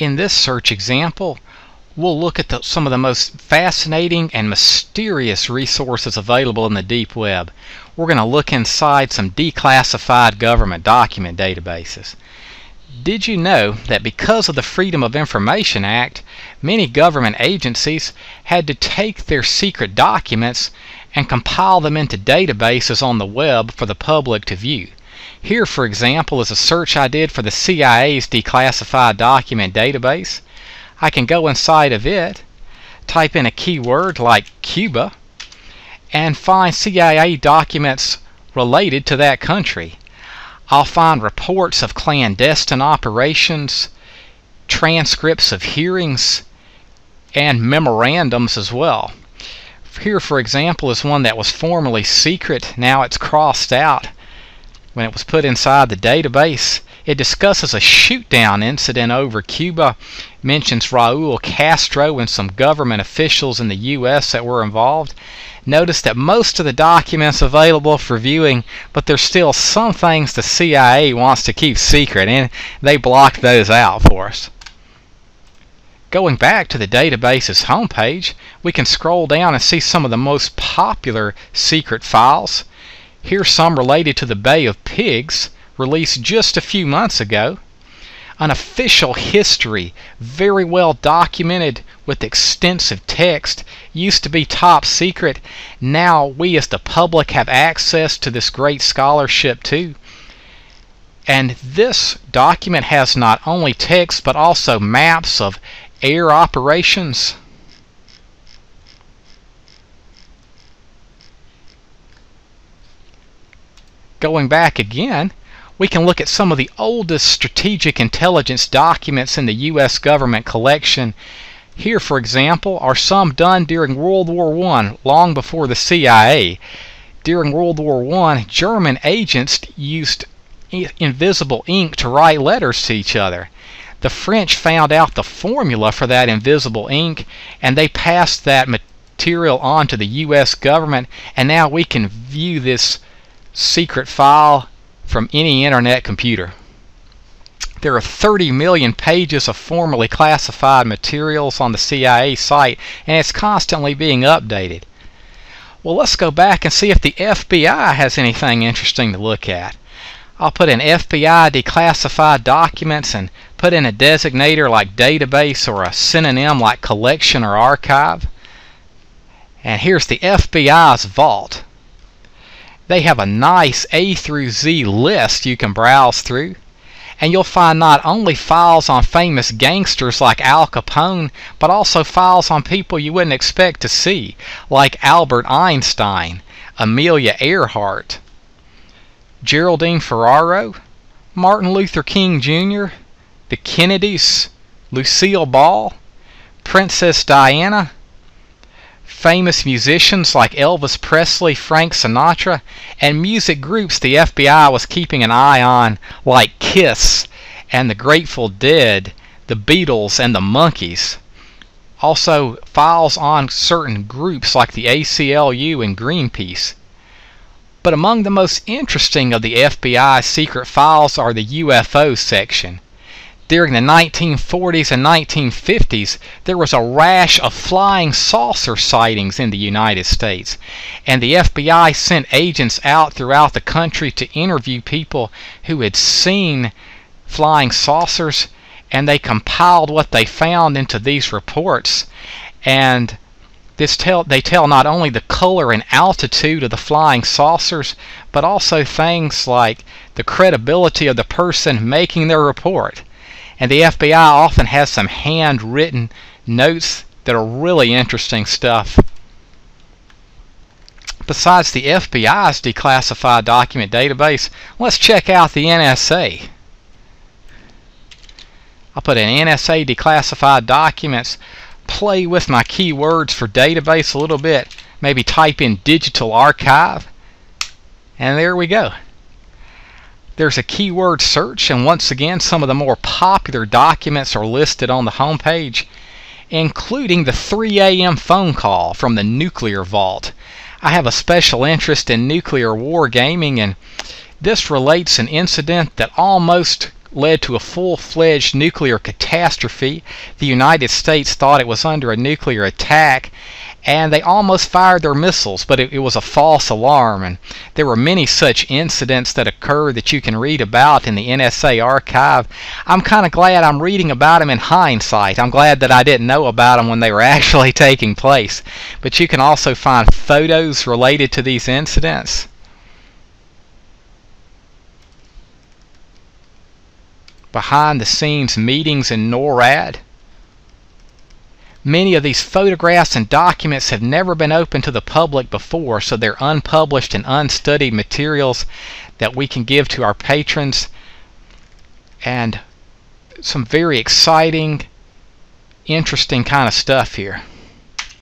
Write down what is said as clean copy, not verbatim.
In this search example, we'll look at some of the most fascinating and mysterious resources available in the deep web. We're going to look inside some declassified government document databases. Did you know that because of the Freedom of Information Act, many government agencies had to take their secret documents and compile them into databases on the web for the public to view? Here, for example, is a search I did for the CIA's declassified document database. I can go inside of it, type in a keyword like Cuba, and find CIA documents related to that country. I'll find reports of clandestine operations, transcripts of hearings, and memorandums as well. Here, for example, is one that was formerly secret. Now it's crossed out. When it was put inside the database, it discusses a shoot-down incident over Cuba, mentions Raul Castro and some government officials in the U.S. that were involved. Notice that most of the documents available for viewing, but there's still some things the CIA wants to keep secret, and they blocked those out for us. Going back to the database's homepage, we can scroll down and see some of the most popular secret files. Here's some related to the Bay of Pigs, released just a few months ago. An official history, very well documented with extensive text, used to be top secret. Now we as the public have access to this great scholarship too. And this document has not only text but also maps of air operations, going back again, we can look at some of the oldest strategic intelligence documents in the U.S. government collection. Here, for example, are some done during World War I, long before the CIA. During World War I, German agents used invisible ink to write letters to each other. The French found out the formula for that invisible ink, and they passed that material on to the U.S. government, and now we can view this secret file from any internet computer. There are 30 million pages of formerly classified materials on the CIA site, and it's constantly being updated. Well, let's go back and see if the FBI has anything interesting to look at. I'll put in FBI declassified documents and put in a designator like database or a synonym like collection or archive. And here's the FBI's vault. They have a nice A through Z list you can browse through, and you'll find not only files on famous gangsters like Al Capone, but also files on people you wouldn't expect to see, like Albert Einstein, Amelia Earhart, Geraldine Ferraro, Martin Luther King Jr., the Kennedys, Lucille Ball, Princess Diana, famous musicians like Elvis Presley, Frank Sinatra, and music groups the FBI was keeping an eye on like Kiss and the Grateful Dead, the Beatles, and the Monkees. Also files on certain groups like the ACLU and Greenpeace. But among the most interesting of the FBI's secret files are the UFO section. During the 1940s and 1950s, there was a rash of flying saucer sightings in the United States, and the FBI sent agents out throughout the country to interview people who had seen flying saucers, and they compiled what they found into these reports. And they tell not only the color and altitude of the flying saucers, but also things like the credibility of the person making their report. And the FBI often has some handwritten notes that are really interesting stuff. Besides the FBI's declassified document database, let's check out the NSA. I'll put in NSA declassified documents, play with my keywords for database a little bit, maybe type in digital archive, and there we go. There's a keyword search, and once again some of the more popular documents are listed on the home page, including the 3 a.m. phone call from the nuclear vault. I have a special interest in nuclear war gaming, and this relates an incident that almost led to a full-fledged nuclear catastrophe. The United States thought it was under a nuclear attack, and they almost fired their missiles, but it was a false alarm. And there were many such incidents that occurred that you can read about in the NSA archive. I'm kind of glad I'm reading about them in hindsight. I'm glad that I didn't know about them when they were actually taking place. But you can also find photos related to these incidents. Behind the scenes meetings in NORAD. Many of these photographs and documents have never been open to the public before, so they're unpublished and unstudied materials that we can give to our patrons. And some very exciting, interesting kind of stuff here.